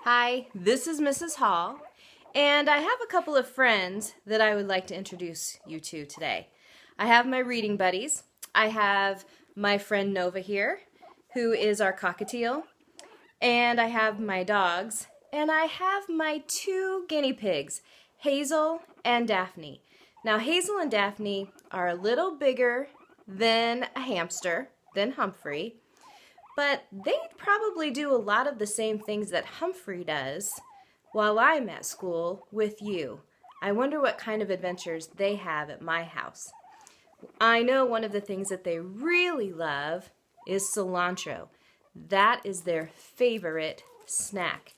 Hi, this is Mrs. Hall, and I have a couple of friends that I would like to introduce you to today. I have my reading buddies. I have my friend Nova here, who is our cockatiel, and I have my dogs, and I have my two guinea pigs, Hazel and Daphne. Now, Hazel and Daphne are a little bigger than a hamster, than Humphrey, but they probably do a lot of the same things that Humphrey does while I'm at school with you. I wonder what kind of adventures they have at my house. I know one of the things that they really love is cilantro. That is their favorite snack.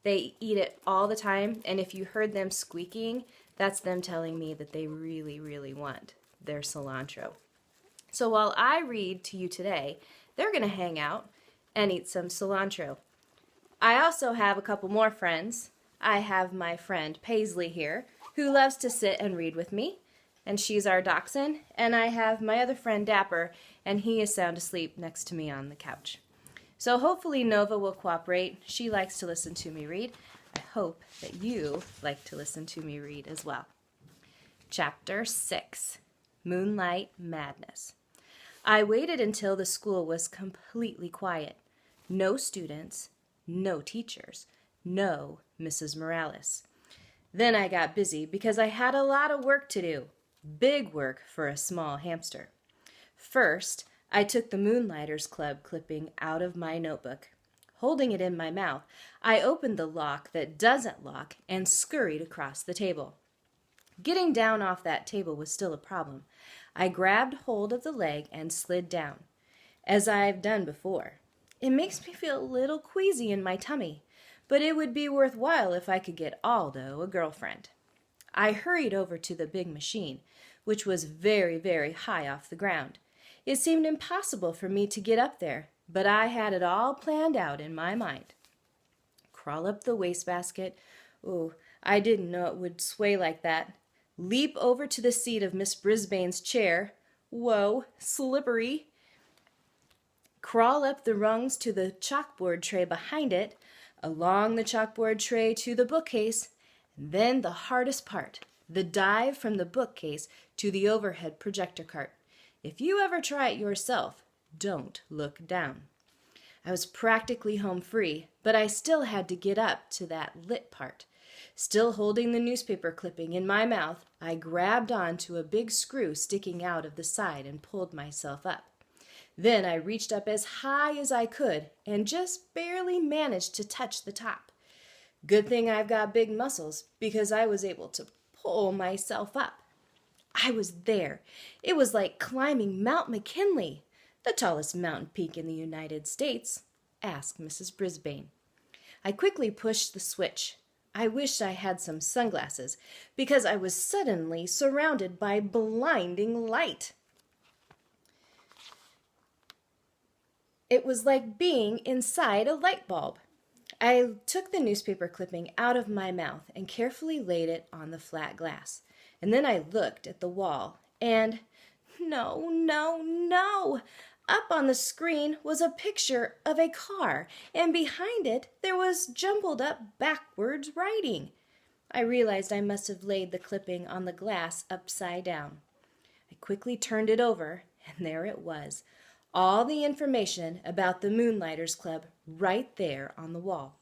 They eat it all the time, and if you heard them squeaking, that's them telling me that they really, really want their cilantro. So while I read to you today, they're going to hang out and eat some cilantro. I also have a couple more friends. I have my friend Paisley here, who loves to sit and read with me, and she's our dachshund. And I have my other friend Dapper, and he is sound asleep next to me on the couch. So hopefully Nova will cooperate. She likes to listen to me read. I hope that you like to listen to me read as well. Chapter 6, Moonlight Madness. I waited until the school was completely quiet. No students, no teachers, no Mrs. Morales. Then I got busy because I had a lot of work to do. Big work for a small hamster. First, I took the Moonlighters Club clipping out of my notebook. Holding it in my mouth, I opened the lock that doesn't lock and scurried across the table. Getting down off that table was still a problem. I grabbed hold of the leg and slid down, as I've done before. It makes me feel a little queasy in my tummy, but it would be worthwhile if I could get Aldo a girlfriend. I hurried over to the big machine, which was very, very high off the ground. It seemed impossible for me to get up there, but I had it all planned out in my mind. Crawl up the wastebasket. Oh, I didn't know it would sway like that. Leap over to the seat of Miss Brisbane's chair. Whoa, slippery. Crawl up the rungs to the chalkboard tray behind it, along the chalkboard tray to the bookcase, and then the hardest part, the dive from the bookcase to the overhead projector cart. If you ever try it yourself, don't look down. I was practically home free, but I still had to get up to that lit part. Still holding the newspaper clipping in my mouth, I grabbed onto a big screw sticking out of the side and pulled myself up. Then I reached up as high as I could and just barely managed to touch the top. Good thing I've got big muscles because I was able to pull myself up. I was there. It was like climbing Mount McKinley, the tallest mountain peak in the United States. Asked Mrs. Brisbane. I quickly pushed the switch. I wished I had some sunglasses because I was suddenly surrounded by blinding light. It was like being inside a light bulb. I took the newspaper clipping out of my mouth and carefully laid it on the flat glass. And then I looked at the wall and no! Up on the screen was a picture of a car, and behind it there was jumbled up backwards writing. I realized I must have laid the clipping on the glass upside down. I quickly turned it over, and there it was, all the information about the Moonlighters Club right there on the wall,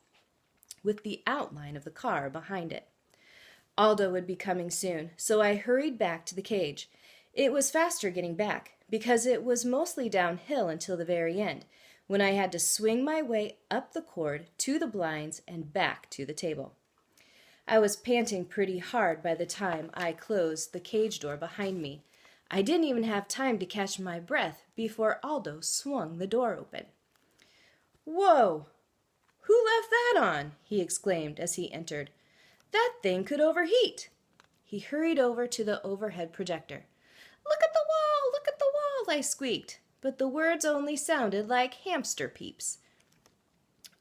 with the outline of the car behind it. Aldo would be coming soon, so I hurried back to the cage. It was faster getting back, because it was mostly downhill until the very end, when I had to swing my way up the cord to the blinds and back to the table. I was panting pretty hard by the time I closed the cage door behind me. I didn't even have time to catch my breath before Aldo swung the door open. "Whoa! Who left that on?" he exclaimed as he entered. "That thing could overheat." He hurried over to the overhead projector. "Look at the wall! Look at the wall!" I squeaked, but the words only sounded like hamster peeps.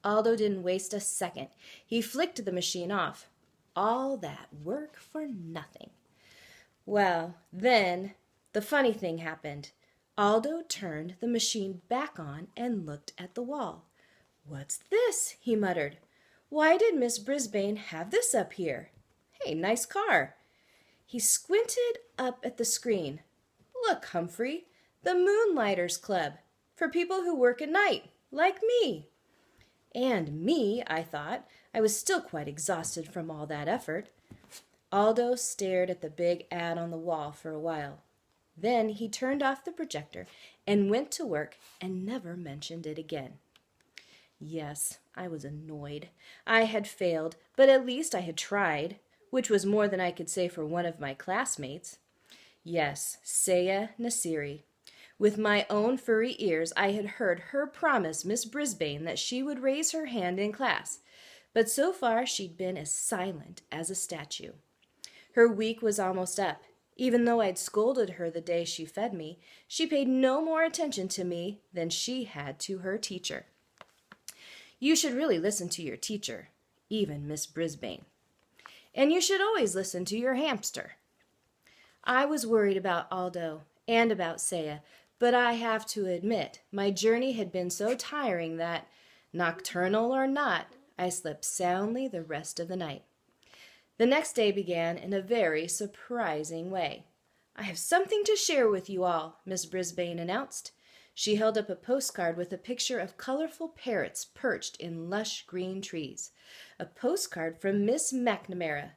Aldo didn't waste a second. He flicked the machine off. All that work for nothing. Well, then the funny thing happened. Aldo turned the machine back on and looked at the wall. "What's this?" he muttered. Why did Miss Brisbane have this up here? Hey, nice car. He squinted up at the screen. Look, Humphrey, the Moonlighters Club, for people who work at night, like me. And me, I thought. I was still quite exhausted from all that effort. Aldo stared at the big ad on the wall for a while. Then he turned off the projector and went to work and never mentioned it again. Yes, I was annoyed. I had failed, but at least I had tried, which was more than I could say for one of my classmates. Yes, Saya Nasiri. With my own furry ears, I had heard her promise Miss Brisbane that she would raise her hand in class, but so far she'd been as silent as a statue. Her week was almost up. Even though I'd scolded her the day she fed me, she paid no more attention to me than she had to her teacher. You should really listen to your teacher, even Miss Brisbane. And you should always listen to your hamster. I was worried about Aldo and about Saya, but I have to admit, my journey had been so tiring that, nocturnal or not, I slept soundly the rest of the night. The next day began in a very surprising way. I have something to share with you all, Miss Brisbane announced. She held up a postcard with a picture of colorful parrots perched in lush green trees. A postcard from Miss McNamara.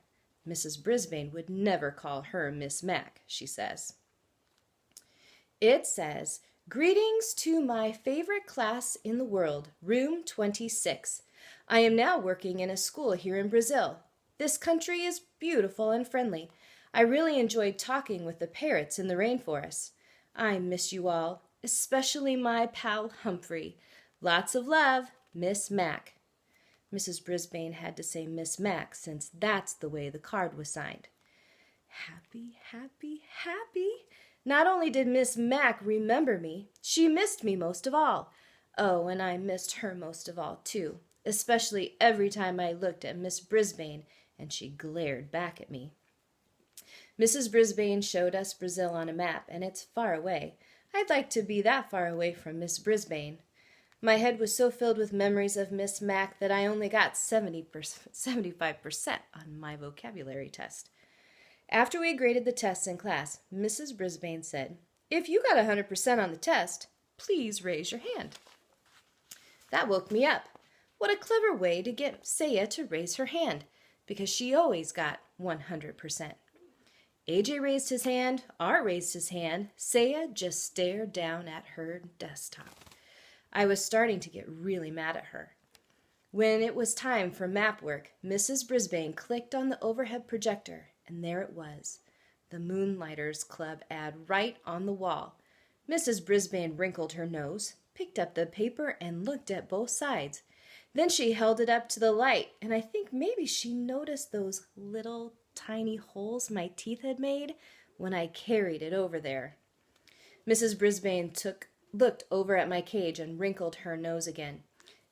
Mrs. Brisbane would never call her Miss Mac, she says. It says, "Greetings to my favorite class in the world, room 26. I am now working in a school here in Brazil. This country is beautiful and friendly. I really enjoyed talking with the parrots in the rainforest. I miss you all, especially my pal Humphrey. Lots of love, Miss Mac." Mrs. Brisbane had to say Miss Mac since that's the way the card was signed. Happy, happy, happy. Not only did Miss Mac remember me, she missed me most of all. Oh, and I missed her most of all, too, especially every time I looked at Miss Brisbane and she glared back at me. Mrs. Brisbane showed us Brazil on a map, and it's far away. I'd like to be that far away from Miss Brisbane. My head was so filled with memories of Miss Mac that I only got 75% on my vocabulary test. After we graded the tests in class, Mrs. Brisbane said, "If you got 100% on the test, please raise your hand." That woke me up. What a clever way to get Saya to raise her hand, because she always got 100%. AJ raised his hand, Art raised his hand, Saya just stared down at her desktop. I was starting to get really mad at her. When it was time for map work, Mrs. Brisbane clicked on the overhead projector, and there it was, the Moonlighters Club ad right on the wall. Mrs. Brisbane wrinkled her nose, picked up the paper, and looked at both sides. Then she held it up to the light, and I think maybe she noticed those little tiny holes my teeth had made when I carried it over there. Mrs. Brisbane looked over at my cage and wrinkled her nose again.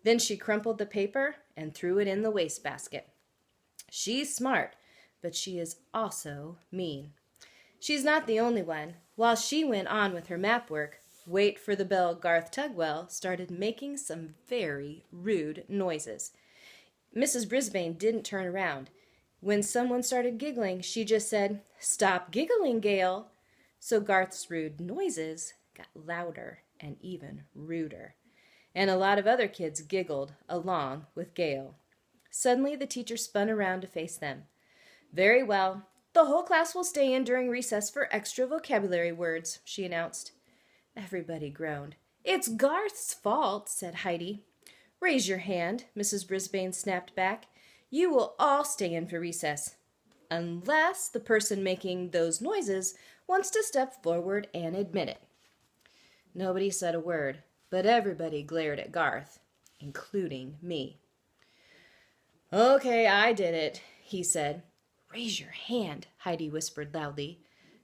Then she crumpled the paper and threw it in the wastebasket. She's smart, but she is also mean. She's not the only one. While she went on with her map work, Wait for the Bell Garth Tugwell started making some very rude noises. Mrs. Brisbane didn't turn around. When someone started giggling, she just said, "Stop giggling, Gail." So Garth's rude noises got louder and even ruder. And a lot of other kids giggled along with Gail. Suddenly the teacher spun around to face them. "Very well. The whole class will stay in during recess for extra vocabulary words," she announced. Everybody groaned. "It's Garth's fault," said Heidi. "Raise your hand," Mrs. Brisbane snapped back. "You will all stay in for recess, unless the person making those noises wants to step forward and admit it." Nobody said a word, but everybody glared at Garth, including me. "Okay, I did it," he said. "Raise your hand," Heidi whispered loudly.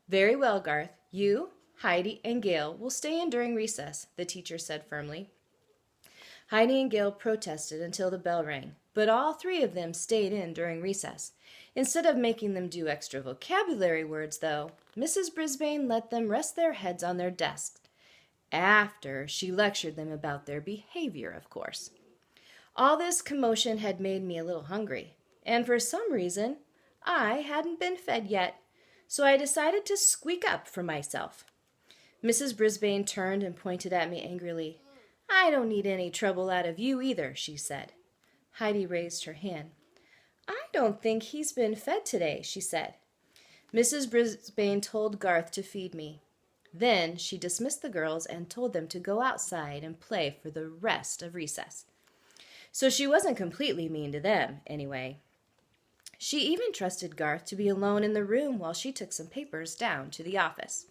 "Very well, Garth. You, Heidi, and Gail will stay in during recess," the teacher said firmly. Heidi and Gail protested until the bell rang, but all three of them stayed in during recess. Instead of making them do extra vocabulary words, though, Mrs. Brisbane let them rest their heads on their desks. After she lectured them about their behavior, of course. All this commotion had made me a little hungry, and for some reason, I hadn't been fed yet, so I decided to squeak up for myself. Mrs. Brisbane turned and pointed at me angrily. "I don't need any trouble out of you either," she said. Heidi raised her hand. "I don't think he's been fed today," she said. Mrs. Brisbane told Garth to feed me. Then she dismissed the girls and told them to go outside and play for the rest of recess. So she wasn't completely mean to them, anyway. She even trusted Garth to be alone in the room while she took some papers down to the office.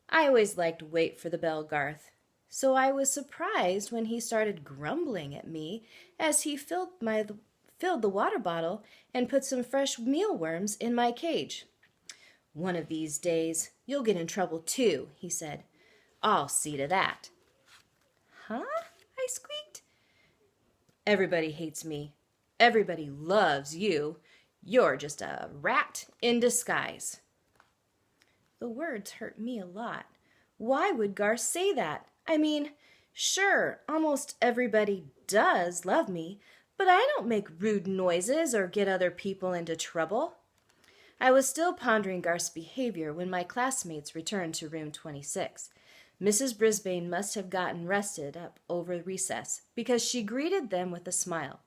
I always liked wait for the bell Garth, so I was surprised when he started grumbling at me as he filled the water bottle and put some fresh mealworms in my cage. "One of these days, you'll get in trouble too," he said. "I'll see to that." "Huh?" I squeaked. "Everybody hates me. Everybody loves you. You're just a rat in disguise." The words hurt me a lot. Why would Garth say that? I mean, sure, almost everybody does love me, but I don't make rude noises or get other people into trouble. I was still pondering Garth's behavior when my classmates returned to room 26. Mrs. Brisbane must have gotten rested up over recess because she greeted them with a smile.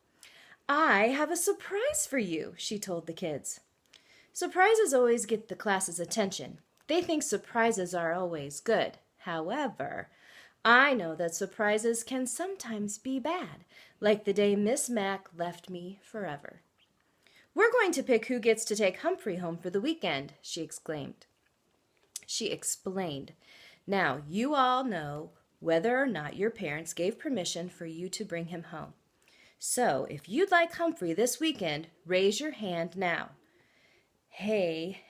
"I have a surprise for you," she told the kids. Surprises always get the class's attention. They think surprises are always good. However, I know that surprises can sometimes be bad, like the day Miss Mack left me forever. "We're going to pick who gets to take Humphrey home for the weekend," she exclaimed. She explained. "Now, you all know whether or not your parents gave permission for you to bring him home. So, if you'd like Humphrey this weekend, raise your hand now." Hey,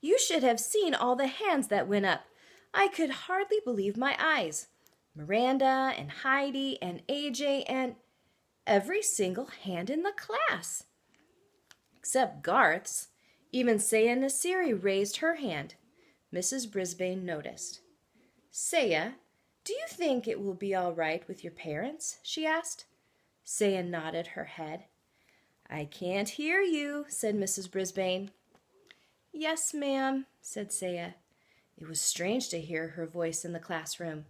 you should have seen all the hands that went up. I could hardly believe my eyes. Miranda and Heidi and AJ and every single hand in the class. Except Garth's. Even Saya Nasiri raised her hand. Mrs. Brisbane noticed. "Saya, do you think it will be all right with your parents?" she asked. Saya nodded her head. "I can't hear you," said Mrs. Brisbane. "Yes, ma'am," said Saya. It was strange to hear her voice in the classroom.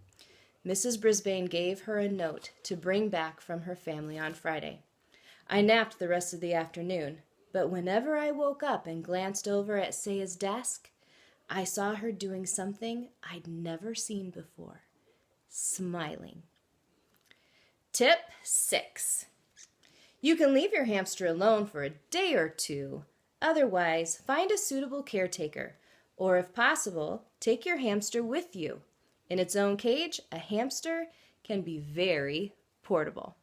Mrs. Brisbane gave her a note to bring back from her family on Friday. I napped the rest of the afternoon, but whenever I woke up and glanced over at Saya's desk, I saw her doing something I'd never seen before, smiling. Tip 6. You can leave your hamster alone for a day or two. Otherwise, find a suitable caretaker, or if possible, take your hamster with you. In its own cage, a hamster can be very portable.